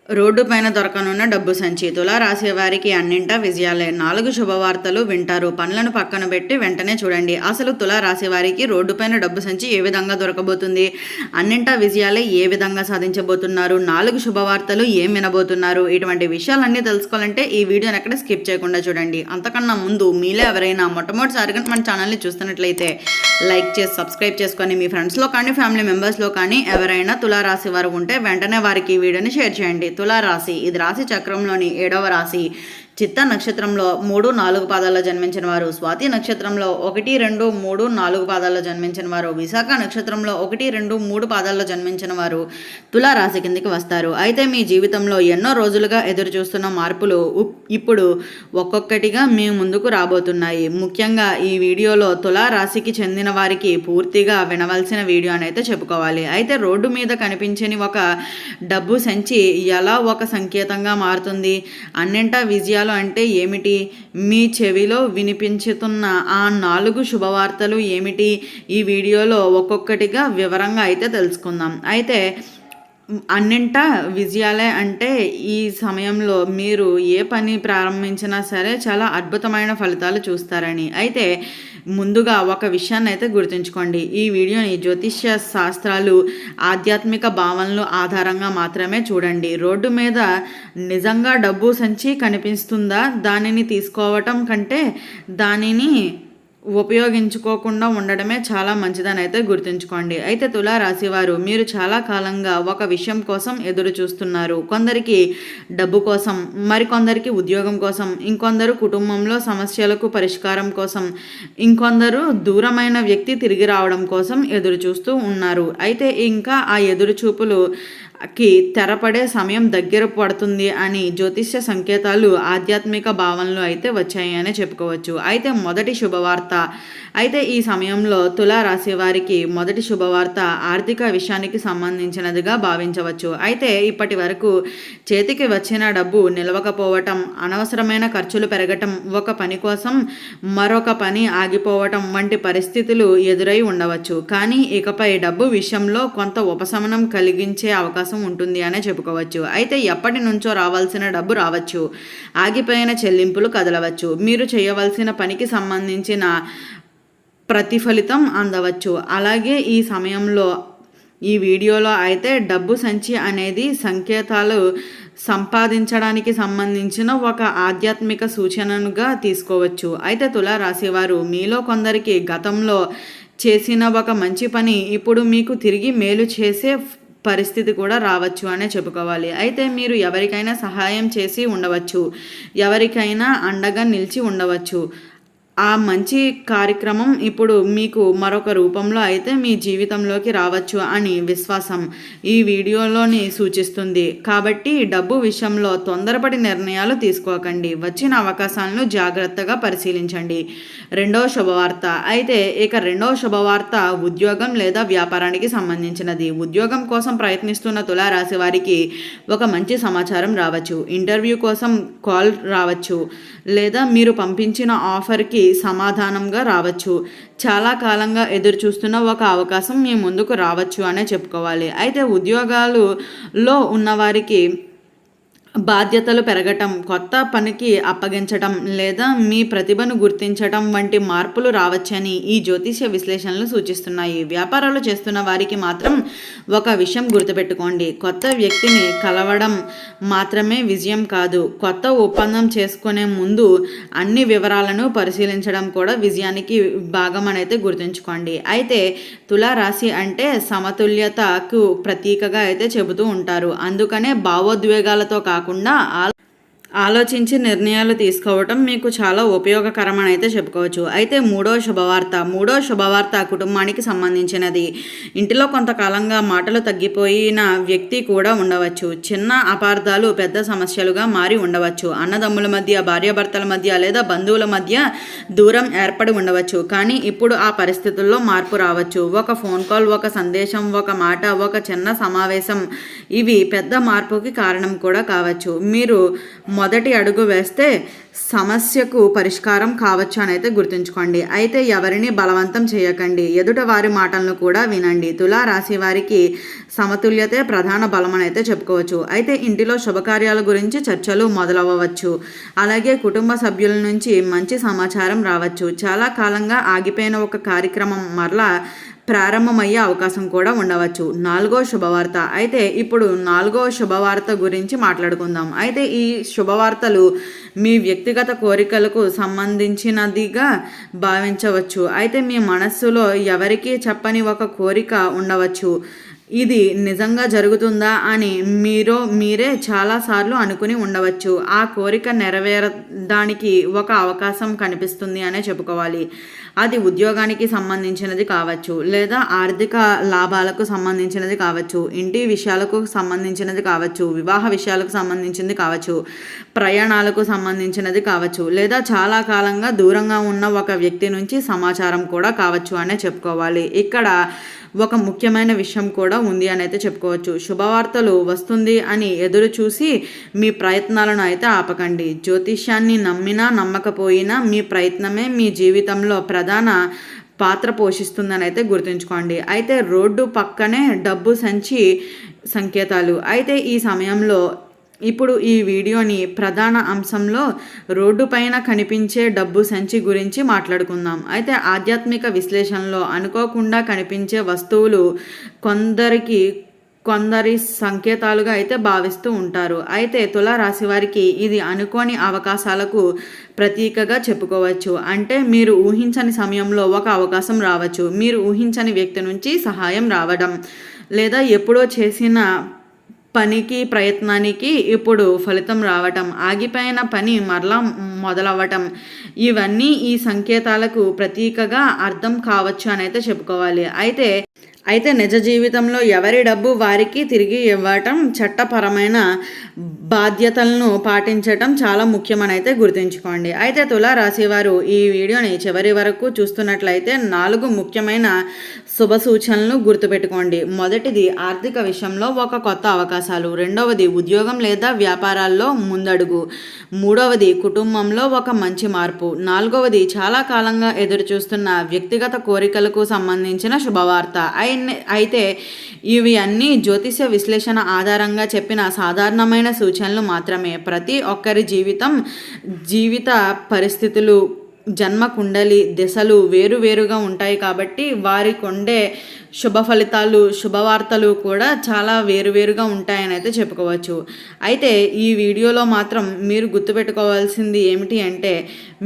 Road పైన దొరకనున్న డబ్బు సంచి. తులారాశి వారికి అన్నింటా విజయాలే. 4 శుభవార్తలు వింటారు. పనులను పక్కన పెట్టి వెంటనే చూడండి. అసలు తులారాశి వారికి రోడ్డు పైన డబ్బు సంచి ఏ విధంగా దొరకబోతుంది, అన్నింటా విజయాలే ఏ విధంగా సాధించబోతున్నారు, 4 శుభవార్తలు ఏం వినబోతున్నారు, ఇటువంటి విషయాలన్నీ తెలుసుకోవాలంటే ఈ వీడియోని ఎక్కడ స్కిప్ చేయకుండా చూడండి. అంతకన్నా ముందు మీలో ఎవరైనా మొట్టమొదటిసారిగా మన ఛానల్ని చూస్తున్నట్లయితే లైక్ చేసి సబ్స్క్రైబ్ చేసుకొని మీ ఫ్రెండ్స్లో కానీ ఫ్యామిలీ మెంబర్స్లో కానీ ఎవరైనా తులారాశి వారు ఉంటే వెంటనే వారికి ఈ వీడియోని షేర్ చేయండి. తులారాశి ఇది రాశి చక్రంలోని 7వ రాశి. చిత్త నక్షత్రంలో 3, 4 పాదాల్లో జన్మించిన వారు, స్వాతి నక్షత్రంలో 1, 2, 3, 4 పాదాల్లో జన్మించిన వారు, విశాఖ నక్షత్రంలో 1, 2, 3 పాదాల్లో జన్మించిన వారు తులారాశి కిందికి వస్తారు. అయితే మీ జీవితంలో ఎన్నో రోజులుగా ఎదురు చూస్తున్న మార్పులు ఇప్పుడు ఒక్కొక్కటిగా మీ ముందుకు రాబోతున్నాయి. ముఖ్యంగా ఈ వీడియోలో తులారాశికి చెందిన వారికి పూర్తిగా వినవలసిన వీడియో అని అయితే చెప్పుకోవాలి. అయితే రోడ్డు మీద కనిపించని ఒక డబ్బు సంచి ఎలా ఒక సంకేతంగా మారుతుంది, అన్నింటా విజయాలు అంటే ఏమిటి, మీ చెవిలో వినిపించుతున్న ఆ 4 శుభవార్తలు ఏమిటి, ఈ వీడియోలో ఒక్కొక్కటిగా వివరంగా అయితే తెలుసుకుందాం. అయితే అన్నింటా విజయాలే అంటే ఈ సమయంలో మీరు ఏ పని ప్రారంభించినా సరే చాలా అద్భుతమైన ఫలితాలు చూస్తారని. అయితే ముందుగా ఒక విషయాన్ని అయితే గుర్తుంచుకోండి. ఈ వీడియోని జ్యోతిష్య శాస్త్రాలు, ఆధ్యాత్మిక భావనలు ఆధారంగా మాత్రమే చూడండి. రోడ్డు మీద నిజంగా డబ్బు సంచి కనిపిస్తుందా, దానిని తీసుకోవటం కంటే దానిని ఉపయోగించుకోకుండా ఉండడమే చాలా మంచిదని అయితే గుర్తుంచుకోండి. అయితే తులారాశి వారు మీరు చాలా కాలంగా ఒక విషయం కోసం ఎదురు చూస్తున్నారు. కొందరికి డబ్బు కోసం, మరికొందరికి ఉద్యోగం కోసం, ఇంకొందరు కుటుంబంలో సమస్యలకు పరిష్కారం కోసం, ఇంకొందరు దూరమైన వ్యక్తి తిరిగి రావడం కోసం ఎదురు చూస్తూ ఉన్నారు. అయితే ఇంకా ఆ ఎదురు చూపులుకి తెరపడే సమయం దగ్గర పడుతుంది అని జ్యోతిష్య సంకేతాలు, ఆధ్యాత్మిక భావనలు అయితే వచ్చాయి అని చెప్పుకోవచ్చు. అయితే మొదటి శుభవార్త. అయితే ఈ సమయంలో తులారాశి వారికి మొదటి శుభవార్త ఆర్థిక విషయానికి సంబంధించినదిగా భావించవచ్చు. అయితే ఇప్పటి వరకు చేతికి వచ్చిన డబ్బు నిలవకపోవటం, అనవసరమైన ఖర్చులు పెరగటం, ఒక పని కోసం మరొక పని ఆగిపోవటం వంటి పరిస్థితులు ఎదురై ఉండవచ్చు. కానీ ఇకపై డబ్బు విషయంలో కొంత ఉపశమనం కలిగించే అవకాశం ఉంటుంది అనే చెప్పుకోవచ్చు. అయితే ఎప్పటి నుంచో రావాల్సిన డబ్బు రావచ్చు, ఆగిపోయిన చెల్లింపులు కదలవచ్చు, మీరు చేయవలసిన పనికి సంబంధించిన ప్రతిఫలితం అందవచ్చు. అలాగే ఈ సమయంలో ఈ వీడియోలో అయితే డబ్బు సంచి అనేది సంకేతాలు సంపాదించడానికి సంబంధించిన ఒక ఆధ్యాత్మిక సూచనగా తీసుకోవచ్చు. అయితే తులారాశి వారు మీలో కొందరికి గతంలో చేసిన ఒక మంచి పని ఇప్పుడు మీకు తిరిగి మేలు చేసే పరిస్థితి కూడా రావచ్చు అనే చెప్పుకోవాలి. అయితే మీరు ఎవరికైనా సహాయం చేసి ఉండవచ్చు, ఎవరికైనా అండగా నిలిచి ఉండవచ్చు. ఆ మంచి కార్యక్రమం ఇప్పుడు మీకు మరొక రూపంలో అయితే మీ జీవితంలోకి రావచ్చు అని విశ్వాసం ఈ వీడియోలోని సూచిస్తుంది. కాబట్టి డబ్బు విషయంలో తొందరపడి నిర్ణయాలు తీసుకోకండి. వచ్చిన అవకాశాలను జాగ్రత్తగా పరిశీలించండి. రెండవ శుభవార్త. అయితే ఇక రెండవ శుభవార్త ఉద్యోగం లేదా వ్యాపారానికి సంబంధించినది. ఉద్యోగం కోసం ప్రయత్నిస్తున్న తులారాశి వారికి ఒక మంచి సమాచారం రావచ్చు. ఇంటర్వ్యూ కోసం కాల్ రావచ్చు, లేదా మీరు పంపించిన ఆఫర్కి సమాధానంగా రావచ్చు. చాలా కాలంగా ఎదురు చూస్తున్న ఒక అవకాశం మీ ముందుకు రావచ్చు అనే చెప్పుకోవాలి. అయితే ఉద్యోగాలలో ఉన్నవారికి బాధ్యతలు పెరగటం, కొత్త పనికి అప్పగించటం, లేదా మీ ప్రతిభను గుర్తించటం వంటి మార్పులు రావచ్చని ఈ జ్యోతిష్య విశ్లేషణలు సూచిస్తున్నాయి. వ్యాపారాలు చేస్తున్న వారికి మాత్రం ఒక విషయం గుర్తుపెట్టుకోండి. కొత్త వ్యక్తిని కలవడం మాత్రమే విజయం కాదు, కొత్త ఒప్పందం చేసుకునే ముందు అన్ని వివరాలను పరిశీలించడం కూడా విజయానికి భాగం అనేది గుర్తుంచుకోండి. అయితే తులారాశి అంటే సమతుల్యతకు ప్రతీకగా అయితే చెబుతూ ఉంటారు. అందుకనే భావోద్వేగాలతో కాకుండా ఆలోచించి నిర్ణయాలు తీసుకోవటం మీకు చాలా ఉపయోగకరమని అయితే చెప్పుకోవచ్చు. అయితే మూడో శుభవార్త కుటుంబానికి సంబంధించినది. ఇంటిలో కొంతకాలంగా మాటలు తగ్గిపోయిన వ్యక్తి కూడా ఉండవచ్చు. చిన్న అపార్థాలు పెద్ద సమస్యలుగా మారి ఉండవచ్చు. అన్నదమ్ముల మధ్య, భార్యాభర్తల మధ్య లేదా బంధువుల మధ్య దూరం ఏర్పడి ఉండవచ్చు. కానీ ఇప్పుడు ఆ పరిస్థితుల్లో మార్పు రావచ్చు. ఒక ఫోన్ కాల్, ఒక సందేశం, ఒక మాట, ఒక చిన్న సమావేశం ఇవి పెద్ద మార్పుకి కారణం కూడా కావచ్చు. మీరు మొదటి అడుగు వేస్తే సమస్యకు పరిష్కారం కావచ్చు అని అయితే గుర్తుంచుకోండి. అయితే ఎవరిని బలవంతం చేయకండి, ఎదుట వారి మాటలను కూడా వినండి. తులా రాశి వారికి సమతుల్యతే ప్రధాన బలం అని అయితే చెప్పుకోవచ్చు. అయితే ఇంటిలో శుభకార్యాల గురించి చర్చలు మొదలవ్వచ్చు. అలాగే కుటుంబ సభ్యుల నుంచి మంచి సమాచారం రావచ్చు. చాలా కాలంగా ఆగిపోయిన ఒక కార్యక్రమం మరలా ప్రారంభమయ్యే అవకాశం కూడా ఉండవచ్చు. 4వ శుభవార్త. అయితే ఇప్పుడు 4వ శుభవార్త గురించి మాట్లాడుకుందాం. అయితే ఈ శుభవార్తలు మీ వ్యక్తిగత కోరికలకు సంబంధించినదిగా భావించవచ్చు. అయితే మీ మనస్సులో ఎవరికీ చెప్పని ఒక కోరిక ఉండవచ్చు. ఇది నిజంగా జరుగుతుందా అని మీరే చాలాసార్లు అనుకుని ఉండవచ్చు. ఆ కోరిక నెరవేరడానికి ఒక అవకాశం కనిపిస్తుంది అనే చెప్పుకోవాలి. అది ఉద్యోగానికి సంబంధించినది కావచ్చు, లేదా ఆర్థిక లాభాలకు సంబంధించినది కావచ్చు, ఇంటి విషయాలకు సంబంధించినది కావచ్చు, వివాహ విషయాలకు సంబంధించినది కావచ్చు, ప్రయాణాలకు సంబంధించినది కావచ్చు, లేదా చాలా కాలంగా దూరంగా ఉన్న ఒక వ్యక్తి నుంచి సమాచారం కూడా కావచ్చు అనే చెప్పుకోవాలి. ఇక్కడ ఒక ముఖ్యమైన విషయం కూడా ఉంది అని అయితే చెప్పుకోవచ్చు. శుభవార్తలు వస్తుంది అని ఎదురు చూసి మీ ప్రయత్నాలను అయితే ఆపకండి. జ్యోతిష్యాన్ని నమ్మినా నమ్మకపోయినా మీ ప్రయత్నమే మీ జీవితంలో ప్రధాన పాత్ర పోషిస్తుందని అయితే గుర్తుంచుకోండి. అయితే రోడ్డు పక్కనే డబ్బు సంచి సంకేతాలు. అయితే ఈ సమయంలో ఇప్పుడు ఈ వీడియోని ప్రధాన అంశంలో రోడ్డు పైన కనిపించే డబ్బు సంచి గురించి మాట్లాడుకుందాం. అయితే ఆధ్యాత్మిక విశ్లేషణలో అనుకోకుండా కనిపించే వస్తువులు కొందరి సంకేతాలుగా అయితే భావిస్తూ ఉంటారు. అయితే తులా రాశి వారికి ఇది అనుకోని అవకాశాలకు ప్రతీకగా చెప్పుకోవచ్చు. అంటే మీరు ఊహించని సమయంలో ఒక అవకాశం రావచ్చు, మీరు ఊహించని వ్యక్తి నుంచి సహాయం రావడం, లేదా ఎప్పుడో చేసిన ప్రయత్నానికి ఇప్పుడు ఫలితం రావటం, ఆగిపోయిన పని మరలా మొదలవ్వటం, ఇవన్నీ ఈ సంకేతాలకు ప్రతీకగా అర్థం కావచ్చు అని అయితే చెప్పుకోవాలి. అయితే నిజ జీవితంలో ఎవరి డబ్బు వారికి తిరిగి ఇవ్వటం, చట్టపరమైన బాధ్యతలను పాటించటం చాలా ముఖ్యమని అయితే గుర్తుంచుకోండి. అయితే తులా రాశివారు ఈ వీడియోని చివరి వరకు చూస్తున్నట్లయితే 4 ముఖ్యమైన శుభ సూచనలు గుర్తుపెట్టుకోండి. మొదటిది ఆర్థిక విషయంలో ఒక కొత్త అవకాశాలు, రెండవది ఉద్యోగం లేదా వ్యాపారాల్లో ముందడుగు, మూడవది కుటుంబంలో ఒక మంచి మార్పు, నాలుగవది చాలా కాలంగా ఎదురు చూస్తున్న వ్యక్తిగత కోరికలకు సంబంధించిన శుభవార్త. అయితే ఇవి అన్నీ జ్యోతిష విశ్లేషణ ఆధారంగా చెప్పిన సాధారణమైన సూచనలు మాత్రమే. ప్రతి ఒక్కరి జీవిత పరిస్థితులు, జన్మ కుండలి దశలు వేరువేరుగా ఉంటాయి కాబట్టి వారికి ఉండే శుభ ఫలితాలు, శుభవార్తలు కూడా చాలా వేరువేరుగా ఉంటాయని అయితే చెప్పుకోవచ్చు. అయితే ఈ వీడియోలో మాత్రం మీరు గుర్తుపెట్టుకోవాల్సింది ఏమిటి అంటే,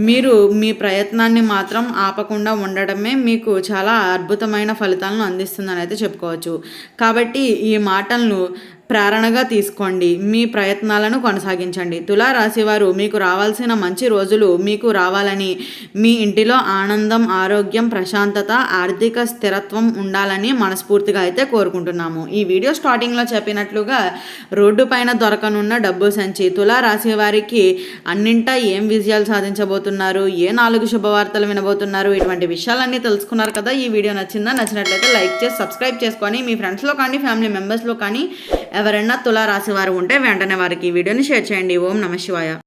మీరు మీ ప్రయత్నాన్ని మాత్రం ఆపకుండా ఉండడమే మీకు చాలా అద్భుతమైన ఫలితాలను అందిస్తుందని అయితే చెప్పుకోవచ్చు. కాబట్టి ఈ మాటలను ప్రేరణగా తీసుకోండి, మీ ప్రయత్నాలను కొనసాగించండి. తులా రాశివారు మీకు రావాల్సిన మంచి రోజులు మీకు రావాలని, మీ ఇంటిలో ఆనందం, ఆరోగ్యం, ప్రశాంతత, ఆర్థిక స్థిరత్వం ఉండాలని మనస్ఫూర్తిగా అయితే కోరుకుంటున్నాము. ఈ వీడియో స్టార్టింగ్లో చెప్పినట్లుగా రోడ్డు పైన దొరకనున్న డబ్బు సంచి తులా రాశి వారికి అన్నింటా ఏం విజయాలు సాధించబోతున్నారు, ఏ 4 శుభవార్తలు వినబోతున్నారు, ఇటువంటి విషయాలన్నీ తెలుసుకున్నారు కదా. ఈ వీడియో నచ్చినట్లయితే లైక్ చేసి సబ్స్క్రైబ్ చేసుకొని మీ ఫ్రెండ్స్లో కానీ ఫ్యామిలీ మెంబర్స్లో కానీ ఎవరైనా తులా రాశి వారు ఉంటే వెంటనే వారికి ఈ వీడియోని షేర్ చేయండి. ఓం నమః శివాయ.